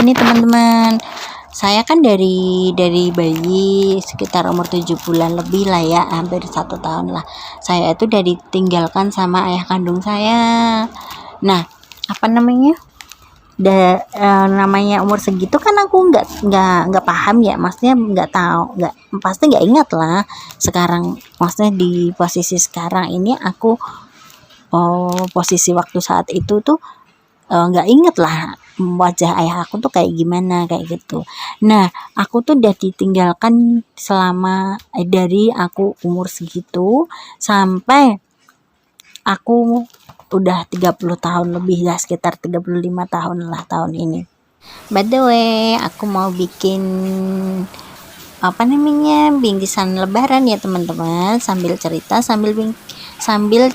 begini teman-teman. Saya kan dari bayi sekitar umur 7 bulan lebih lah ya, hampir 1 tahun lah. Saya itu udah ditinggalkan sama ayah kandung saya. Nah, apa namanya? Namanya umur segitu kan aku nggak paham ya, maksudnya nggak tahu, nggak pasti nggak ingat lah. Sekarang maksudnya di posisi sekarang ini aku posisi waktu saat itu tuh nggak inget lah wajah ayah aku tuh kayak gimana kayak gitu. Nah, aku tuh udah ditinggalkan selama dari aku umur segitu sampai aku udah 30 tahun lebih ya, sekitar 35 tahun lah tahun ini. By the way, aku mau bikin apa namanya bingkisan lebaran ya teman-teman, sambil cerita sambil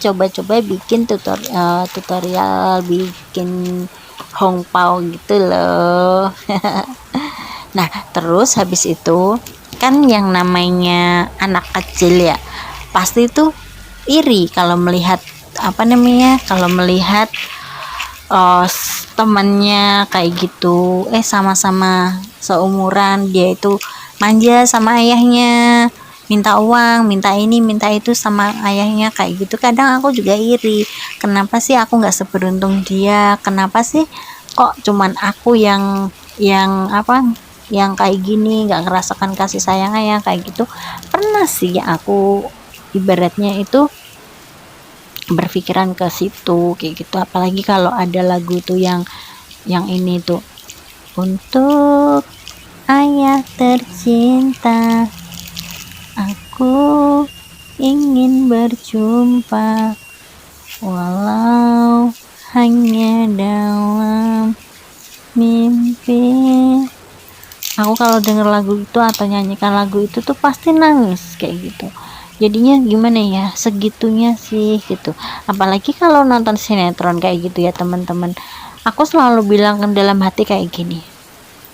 coba-coba bikin tutorial bikin hongpao gitu loh. Nah, terus habis itu kan yang namanya anak kecil ya pasti tuh iri kalau melihat temannya kayak gitu, sama-sama seumuran, dia itu manja sama ayahnya, minta uang, minta ini minta itu sama ayahnya kayak gitu. Kadang aku juga iri, kenapa sih aku nggak seberuntung dia, kenapa sih kok cuman aku yang kayak gini, nggak ngerasakan kasih sayang ayah kayak gitu. Pernah sih aku ibaratnya itu berpikiran ke situ kayak gitu, apalagi kalau ada lagu tuh yang ini tuh, untuk ayah tercinta aku ingin berjumpa walau hanya dalam mimpi. Aku kalau denger lagu itu atau nyanyikan lagu itu tuh pasti nangis kayak gitu. Jadinya gimana ya, segitunya sih gitu. Apalagi kalau nonton sinetron kayak gitu ya teman-teman. Aku selalu bilang dalam hati kayak gini,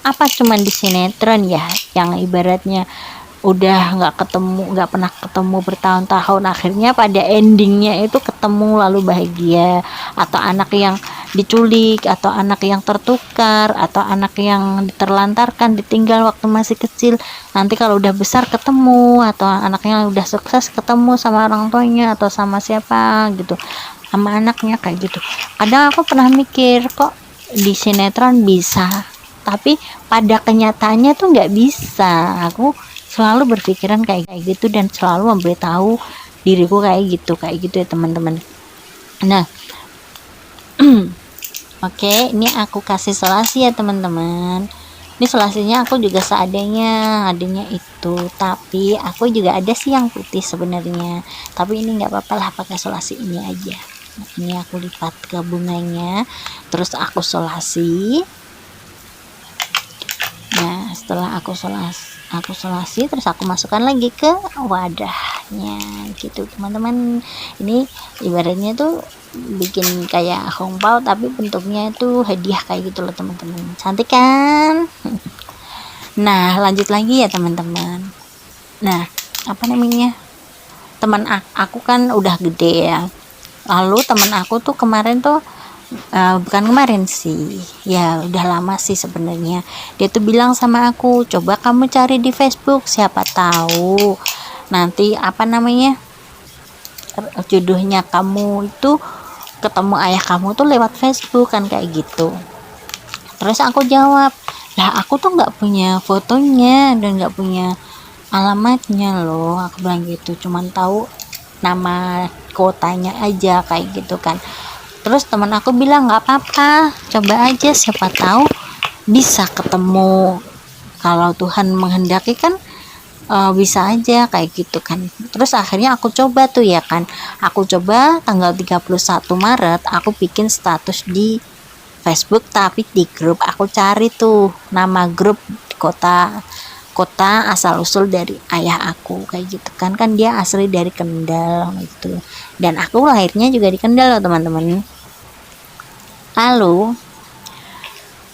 apa cuman di sinetron ya yang ibaratnya udah nggak pernah ketemu bertahun-tahun, akhirnya pada endingnya itu ketemu lalu bahagia, atau anak yang diculik, atau anak yang tertukar, atau anak yang terlantarkan ditinggal waktu masih kecil, nanti kalau udah besar ketemu, atau anaknya udah sukses ketemu sama orang tuanya atau sama siapa gitu, sama anaknya kayak gitu. Kadang aku pernah mikir, kok di sinetron bisa tapi pada kenyataannya tuh nggak bisa. Aku selalu berpikiran kayak gitu dan selalu memberitahu diriku kayak gitu ya teman-teman. Nah, oke, ini aku kasih solusi ya teman-teman. Ini solusinya aku juga seadanya itu, tapi aku juga ada sih yang putih sebenarnya, tapi ini nggak apa-apa lah, pakai solusi ini aja. Nah, ini aku lipat ke bunganya, terus aku solasi. Nah, setelah aku solasi terus aku masukkan lagi ke wadahnya gitu teman-teman. Ini ibaratnya tuh bikin kayak hongpao tapi bentuknya itu hadiah kayak gitu loh teman-teman. Cantik kan? Nah, lanjut lagi ya teman-teman. Nah, apa namanya, teman aku kan udah gede ya, lalu teman aku tuh kemarin tuh bukan kemarin sih ya, udah lama sih sebenarnya, dia tuh bilang sama aku, coba kamu cari di Facebook, siapa tahu nanti apa namanya jodohnya kamu itu ketemu ayah kamu tuh lewat Facebook kan kayak gitu. Terus aku jawab, lah aku tuh nggak punya fotonya dan nggak punya alamatnya loh, aku bilang gitu, cuman tahu nama kotanya aja kayak gitu kan. Terus teman aku bilang, nggak apa-apa, coba aja, siapa tahu bisa ketemu, kalau Tuhan menghendaki kan bisa aja kayak gitu kan. Terus akhirnya aku coba tuh ya kan, aku coba tanggal 31 Maret aku bikin status di Facebook, tapi di grup aku cari tuh nama grup kota asal usul dari ayah aku kayak gitu kan dia asli dari Kendal gitu, dan aku lahirnya juga di Kendal loh teman-teman. Lalu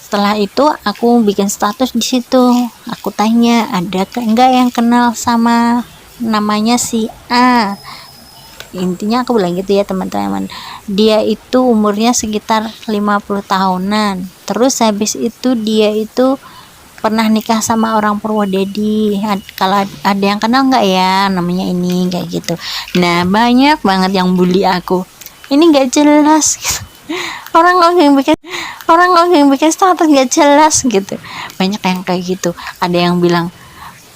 setelah itu aku bikin status di situ, aku tanya, ada enggak yang kenal sama namanya si A. Intinya aku bilang gitu ya teman-teman. Dia itu umurnya sekitar 50 tahunan. Terus habis itu dia itu pernah nikah sama orang Purwodadi. Kalau ada yang kenal nggak ya namanya ini kayak gitu. Nah banyak banget yang bully aku, ini nggak jelas gitu. Orang yang bikin status nggak jelas gitu, banyak yang kayak gitu. Ada yang bilang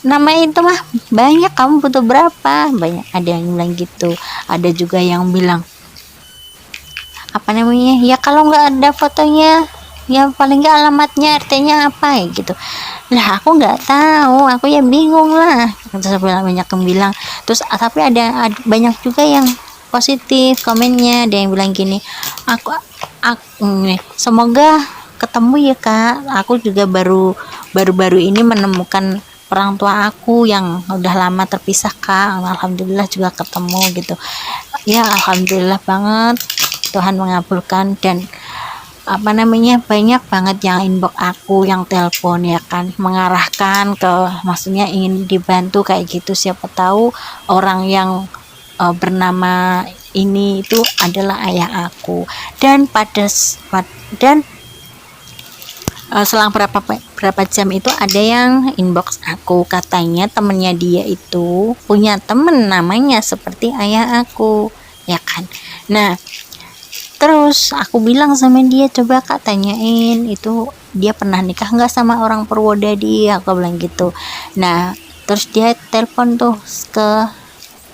nama itu mah banyak, kamu butuh berapa banyak, ada yang bilang gitu. Ada juga yang bilang apa namanya, ya kalau nggak ada fotonya ya paling nggak alamatnya RT-nya apa ya gitu. Lah aku nggak tahu, aku ya bingung lah. Terus banyak yang bilang, terus tapi ada banyak juga yang positif komennya. Ada yang bilang gini, aku semoga ketemu ya kak, aku juga baru ini menemukan orang tua aku yang udah lama terpisah kak, alhamdulillah juga ketemu gitu ya. Alhamdulillah banget, Tuhan mengabulkan. Dan apa namanya, banyak banget yang inbox aku, yang telepon ya kan, mengarahkan ke, maksudnya ingin dibantu kayak gitu. Siapa tahu orang yang bernama ini itu adalah ayah aku. Dan dan selang berapa jam itu ada yang inbox aku, katanya temennya dia itu punya temen namanya seperti ayah aku ya kan. Nah terus aku bilang sama dia, coba kak tanyain itu dia pernah nikah nggak sama orang Purwodadi, aku bilang gitu. Nah terus dia telepon tuh ke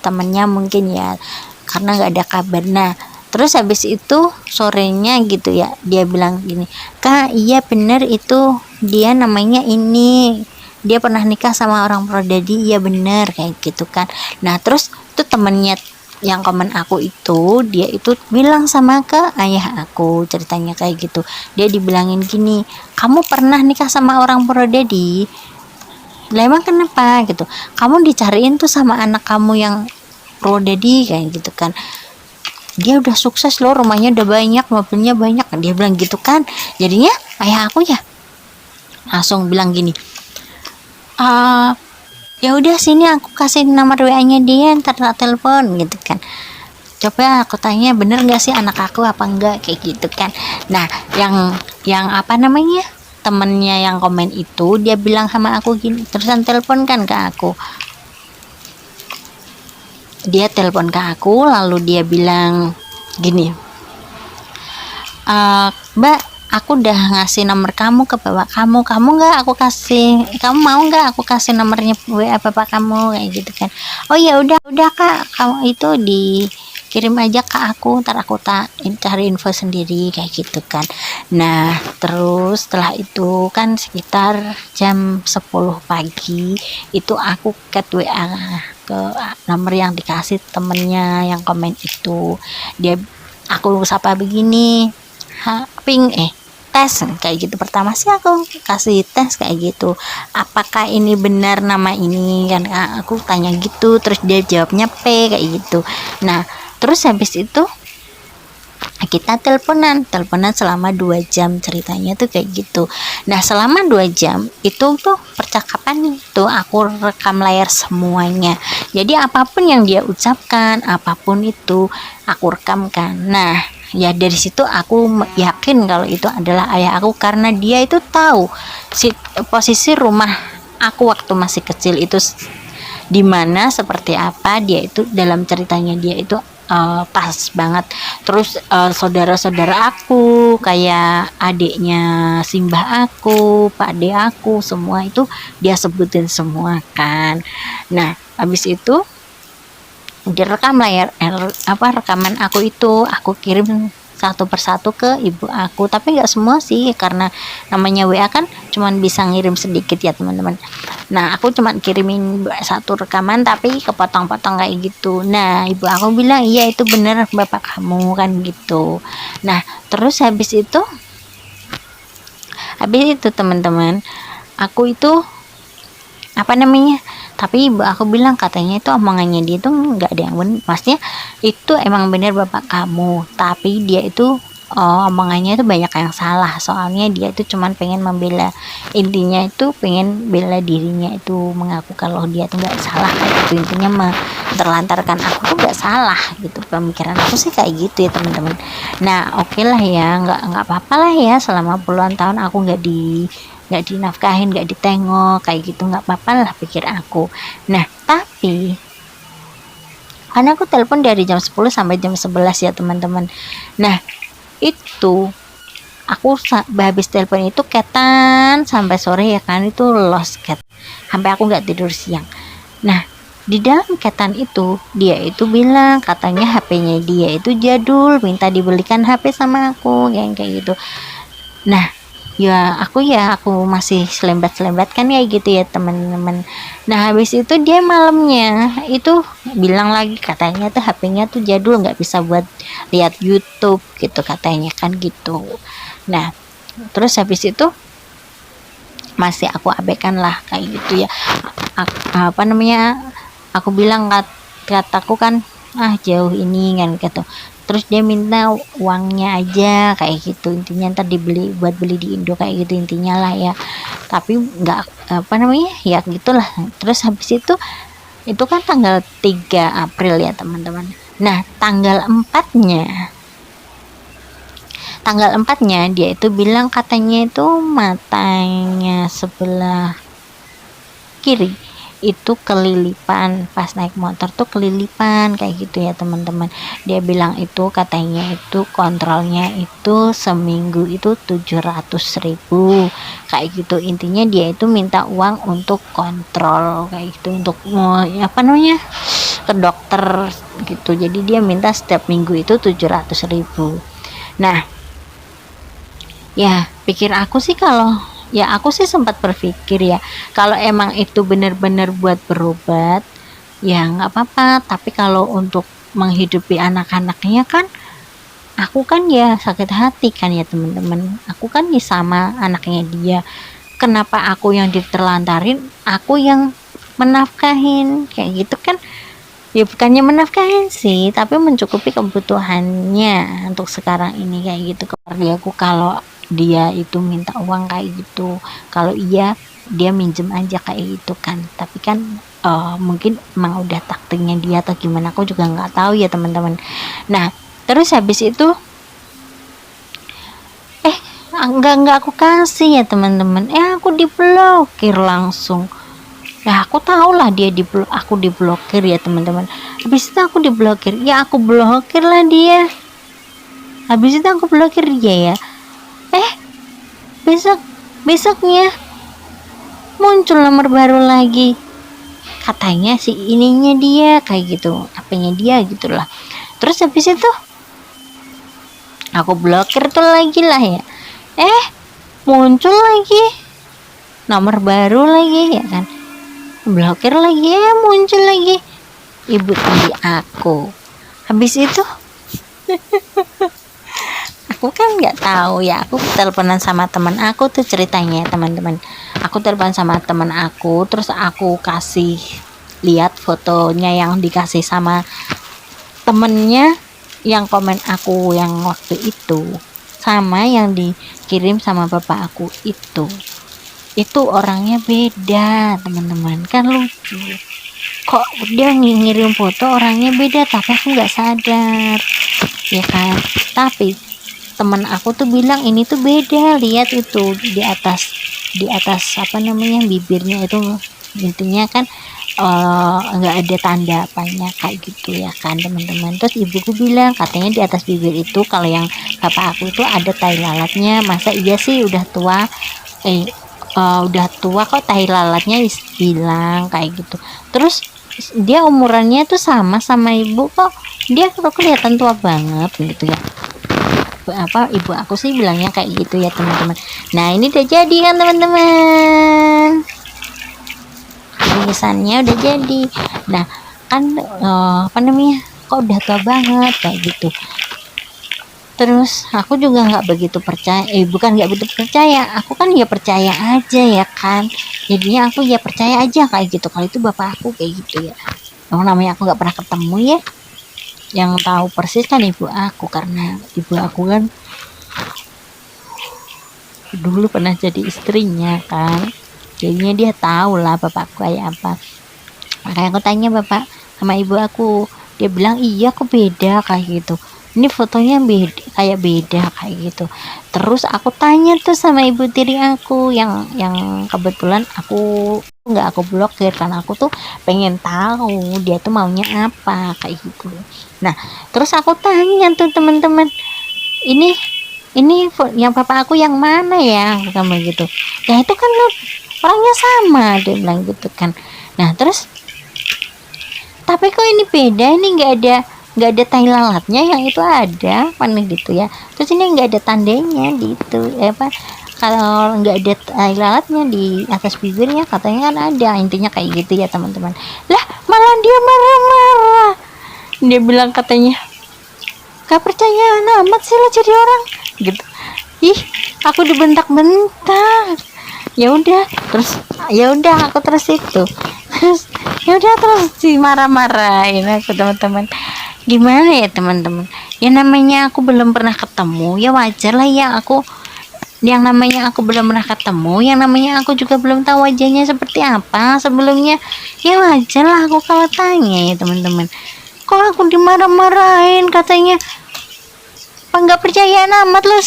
temennya mungkin ya, karena nggak ada kabar. Nah terus habis itu sorenya gitu ya, dia bilang gini, kak iya bener itu dia namanya ini, dia pernah nikah sama orang Purwodadi, iya bener kayak gitu kan. Nah terus tuh temennya yang komen aku itu, dia itu bilang sama ke ayah aku, ceritanya kayak gitu. Dia dibilangin gini, kamu pernah nikah sama orang Purwodadi, lah emang kenapa gitu, kamu dicariin tuh sama anak kamu yang Purwodadi kayak gitu kan. Dia udah sukses loh, rumahnya udah banyak, mobilnya banyak, dia bilang gitu kan. Jadinya ayah aku ya langsung bilang gini, ya udah sini aku kasih nomor WA-nya dia, ntar telepon gitu kan. Coba aku tanya bener nggak sih anak aku apa enggak kayak gitu kan. Nah yang apa namanya, temennya yang komen itu dia bilang sama aku gini, terusan telepon kan ke aku, dia telepon ke aku lalu dia bilang gini, mbak aku udah ngasih nomor kamu ke bapak kamu nggak aku kasih, kamu mau nggak aku kasih nomornya WA bapak kamu kayak gitu kan. Oh ya udah kak, kamu itu dikirim aja ke aku, ntar aku cari info sendiri kayak gitu kan. Nah terus setelah itu kan sekitar jam 10 pagi itu aku cat WA ke nomor yang dikasih temennya yang komen itu. Aku sapa begini, tes kayak gitu. Pertama sih aku kasih tes kayak gitu, apakah ini benar nama ini kan, aku tanya gitu. Terus dia jawabnya P kayak gitu. Nah terus habis itu kita teleponan selama 2 jam, ceritanya tuh kayak gitu. Nah selama 2 jam itu tuh percakapan itu aku rekam layar semuanya, jadi apapun yang dia ucapkan, apapun itu aku rekamkan. Nah ya dari situ aku yakin kalau itu adalah ayah aku, karena dia itu tahu posisi rumah aku waktu masih kecil itu di mana, seperti apa. Dia itu dalam ceritanya dia itu pas banget. Terus saudara-saudara aku kayak adiknya simbah aku, pak ade aku, semua itu dia sebutin semua kan. Nah habis itu direkam layar rekaman aku itu aku kirim satu persatu ke ibu aku, tapi nggak semua sih karena namanya WA kan cuman bisa ngirim sedikit ya teman-teman. Nah aku cuman kirimin satu rekaman tapi kepotong-potong kayak gitu. Nah ibu aku bilang iya itu bener bapak kamu kan gitu. Nah terus habis itu teman-teman, aku itu apa namanya, tapi ibu aku bilang katanya itu omongannya dia itu nggak ada yang benar, maksudnya itu emang benar bapak kamu, tapi dia itu omongannya itu banyak yang salah. Soalnya dia itu cuman pengen membela, intinya itu pengen bela dirinya itu, mengaku kalau dia tuh nggak salah kayak gitu intinya mah. terlantarkan aku tuh nggak salah gitu. Pemikiran aku sih kayak gitu ya teman-teman. Nah oke lah ya, nggak apa-apa lah ya, selama puluhan tahun aku nggak dinafkahin, nggak ditengok kayak gitu, nggak apa-apa lah pikir aku. Nah tapi karena aku telepon dari jam 10 sampai jam 11 ya teman-teman. Nah itu aku habis telepon itu ketan sampai sore ya kan, itu lost cat sampai aku nggak tidur siang. Nah di dalam ketan itu dia itu bilang katanya HP-nya dia itu jadul, minta dibelikan HP sama aku kayak gitu. Nah aku masih selembat-selembat kan ya gitu ya teman-teman. Nah habis itu dia malamnya itu bilang lagi katanya tuh HP-nya tuh jadul, nggak bisa buat lihat YouTube gitu katanya kan gitu. Nah terus habis itu masih aku abaikan lah kayak gitu ya. Apa namanya, aku bilang kataku kan jauh ini kan gitu. Terus dia minta uangnya aja kayak gitu, intinya ntar buat beli di Indo kayak gitu intinya lah ya. Tapi nggak apa namanya ya gitulah. Terus habis itu kan tanggal 3 April ya teman-teman. Nah tanggal 4-nya dia itu bilang katanya itu matanya sebelah kiri itu kelilipan, pas naik motor tuh kelilipan kayak gitu ya teman-teman. Dia bilang itu katanya itu kontrolnya itu seminggu itu 700.000 kayak gitu. Intinya dia itu minta uang untuk kontrol kayak gitu, untuk apa namanya, ke dokter gitu. Jadi dia minta setiap minggu itu 700.000. Nah ya pikir aku sih, kalau ya aku sih sempat berpikir ya, kalau emang itu benar-benar buat berobat ya nggak apa-apa. Tapi kalau untuk menghidupi anak-anaknya kan, aku kan ya sakit hati kan ya teman-teman. Aku kan ya sama anaknya dia, kenapa aku yang diterlantarin, aku yang menafkahin kayak gitu kan. Ya bukannya menafkahin sih, tapi mencukupi kebutuhannya untuk sekarang ini kayak gitu. Keluarga aku kalau dia itu minta uang kayak gitu, kalau iya dia minjem aja kayak gitu kan. Tapi kan mungkin emang udah taktiknya dia atau gimana, aku juga nggak tahu ya teman-teman. Nah terus habis itu enggak aku kasih ya teman-teman, aku diblokir langsung. Nah aku tahu lah dia aku diblokir ya teman-teman. Habis itu aku diblokir, ya aku blokir lah dia. Habis itu aku blokir dia ya. Besoknya muncul nomor baru lagi. Katanya si ininya dia kayak gitu, HP-nya dia gitulah. Terus habis itu aku blokir tuh lagi lah ya. Muncul lagi nomor baru lagi ya kan. Blokir lagi, muncul lagi ibu tiri aku. Habis itu aku kan nggak tahu ya, aku teleponan sama teman aku tuh ceritanya teman-teman. Aku telepon sama teman aku, terus aku kasih lihat fotonya yang dikasih sama temennya yang komen aku yang waktu itu, sama yang dikirim sama bapak aku itu orangnya beda teman-teman. Kan lucu, kok dia ngirim foto orangnya beda tapi aku nggak sadar ya kan. Tapi teman aku tuh bilang ini tuh beda, lihat itu di atas apa namanya, bibirnya itu intinya kan nggak ada tanda apanya kayak gitu ya kan teman-teman. Terus ibuku bilang katanya di atas bibir itu, kalau yang bapak aku tuh ada tai lalatnya. Masa iya sih udah tua kok tai lalatnya hilang kayak gitu. Terus dia umurannya tuh sama ibu, kok dia kok kelihatan tua banget gitu ya. Ibu aku sih bilangnya kayak gitu ya teman-teman. Nah ini udah jadi kan teman-teman, tulisannya udah jadi. Nah kan apa namanya, kok udah tua banget kayak gitu. Terus aku juga nggak begitu percaya, bukan nggak begitu percaya, aku kan ya percaya aja ya kan. Jadinya aku ya percaya aja kayak gitu, kalau itu bapak aku kayak gitu ya. Namanya aku nggak pernah ketemu ya, yang tahu persis kan ibu aku, karena ibu aku kan dulu pernah jadi istrinya kan. Jadinya dia tahu lah bapakku kayak apa. Makanya aku tanya, bapak sama ibu aku. Dia bilang iya kok beda kayak gitu, ini fotonya beda, kayak beda kayak gitu. Terus aku tanya tuh sama ibu tiri aku yang kebetulan nggak aku blokir karena aku tuh pengen tahu dia tuh maunya apa kayak gitu. Nah terus aku tanya tuh teman-teman, ini yang papa aku yang mana ya, kamu gitu. Ya itu kan orangnya sama, dia bilang gitu kan. Nah terus tapi kok ini beda, ini nggak ada tai lalatnya, yang itu ada mana gitu ya. Terus ini nggak ada tandanya gitu, apa, kalau nggak ada tai lalatnya di atas bibirnya katanya kan ada, intinya kayak gitu ya teman-teman. Lah malah dia marah-marah, dia bilang katanya gak percaya amat sih lo jadi orang gitu. Ih aku dibentak-bentak. Ya udah aku terus itu terus ya udah terus si marah-marahin aku teman-teman. Gimana ya teman-teman, ya namanya aku belum pernah ketemu, ya wajar lah ya aku, yang namanya aku belum pernah ketemu, yang namanya aku juga belum tahu wajahnya seperti apa sebelumnya, ya wajar lah aku kalau tanya ya teman-teman. Kok aku dimarah-marahin katanya apa nggak percayaan amat lo,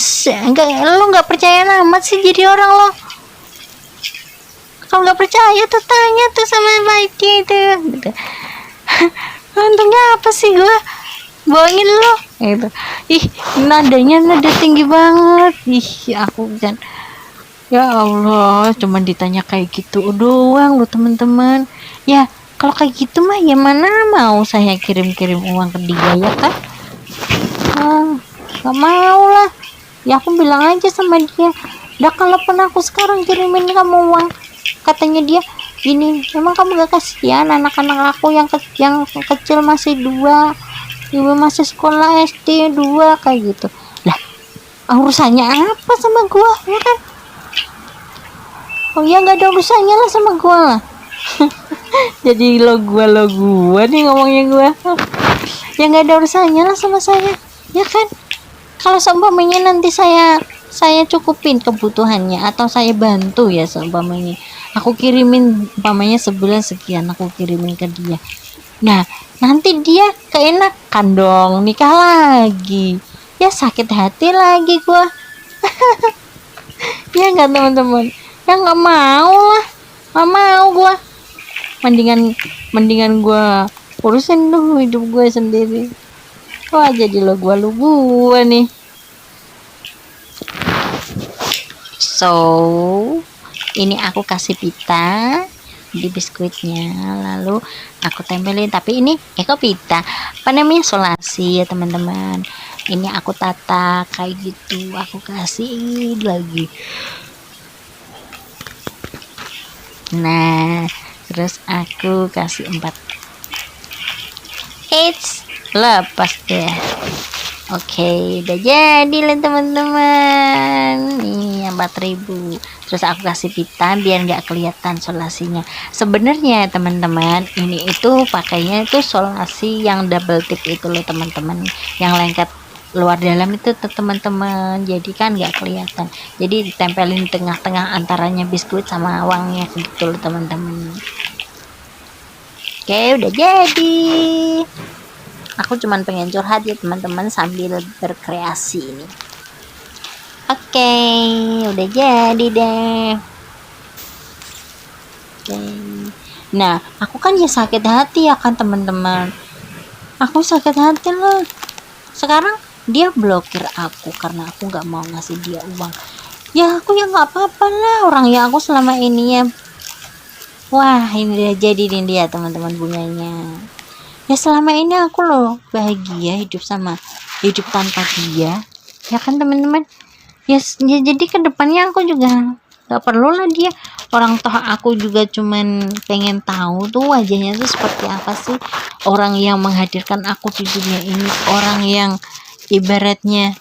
nggak percayaan amat sih jadi orang lo. Kalau nggak percaya tuh tanya tuh sama Mikey itu gitu. Untungnya apa sih gue bohongin lo gitu. Ih nadanya nada tinggi banget. Ih aku kan, ya Allah cuman ditanya kayak gitu doang lo teman-teman. Ya kalau kayak gitu mah ya mana mau saya kirim-kirim uang ke dia ya kan. Gak mau lah. Ya aku bilang aja sama dia, udah kalaupun aku sekarang kirimin kamu uang, katanya dia gini, emang kamu gak kasihan anak-anak aku yang kecil masih 2, ibu masih sekolah SD 2 kayak gitu. Lah urusannya apa sama gua ya kan. Oh ya nggak ada urusannya lah sama gua lah. Jadi lo gua nih ngomongnya gua. Ya nggak ada urusannya lah sama saya ya kan. Kalau seumpamanya nanti saya cukupin kebutuhannya atau saya bantu ya, seumpamanya aku kirimin umpamanya sebulan sekian aku kirimin ke dia, nah nanti dia keenakan dong nikah lagi, ya sakit hati lagi gua. Ya nggak teman-teman, ya nggak mau lah, nggak mau gua, mendingan gua urusin dulu hidup gue sendiri. Wah jadi lo gua nih. So ini aku kasih pita di biskuitnya, lalu aku tempelin, tapi ini kok pita apa namanya, solasi ya teman-teman. Ini aku tata kayak gitu, aku kasih lagi. Nah terus aku kasih 4. Lepas deh. Oke, udah jadi lah teman-teman. Nih 4.000. Terus aku kasih pita biar nggak kelihatan solasinya. Sebenarnya teman-teman, ini itu pakainya itu solasi yang double tip itu loh teman-teman. Yang lengket luar dalam itu tuh teman-teman. Jadi kan nggak kelihatan. Jadi ditempelin tengah-tengah antaranya biskuit sama uangnya gitu loh teman-teman. Oke, udah jadi. Aku cuman pengen curhat ya teman-teman sambil berkreasi ini. Oke, udah jadi deh. Oke. Nah, aku kan ya sakit hati ya kan teman-teman. Aku sakit hati loh. Sekarang dia blokir aku karena aku nggak mau ngasih dia uang. Ya aku ya nggak apa-apa lah, orang yang aku selama ini ya. Wah, ini udah jadi nih dia teman-teman bunganya. Ya selama ini aku loh bahagia hidup tanpa dia ya kan teman-teman. Ya jadi kedepannya aku juga gak perlu lah dia, orang toh aku juga cuman pengen tahu tuh wajahnya tuh seperti apa sih, orang yang menghadirkan aku di dunia ini, orang yang ibaratnya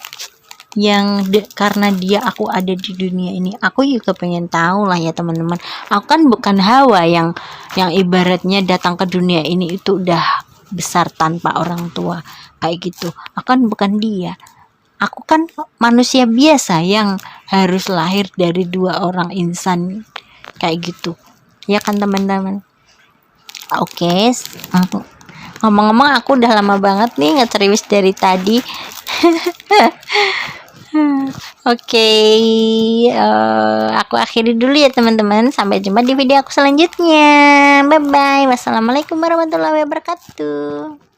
karena dia aku ada di dunia ini, aku juga pengen tahu lah ya teman-teman. Aku kan bukan Hawa yang ibaratnya datang ke dunia ini itu udah besar tanpa orang tua kayak gitu. Akan bukan dia, aku kan manusia biasa yang harus lahir dari 2 orang insan kayak gitu ya kan teman-teman. Oke, Ngomong-ngomong aku udah lama banget nih nge-review dari tadi. Oke, aku akhiri dulu ya teman-teman. Sampai jumpa di video aku selanjutnya. Bye bye. Wassalamualaikum warahmatullahi wabarakatuh.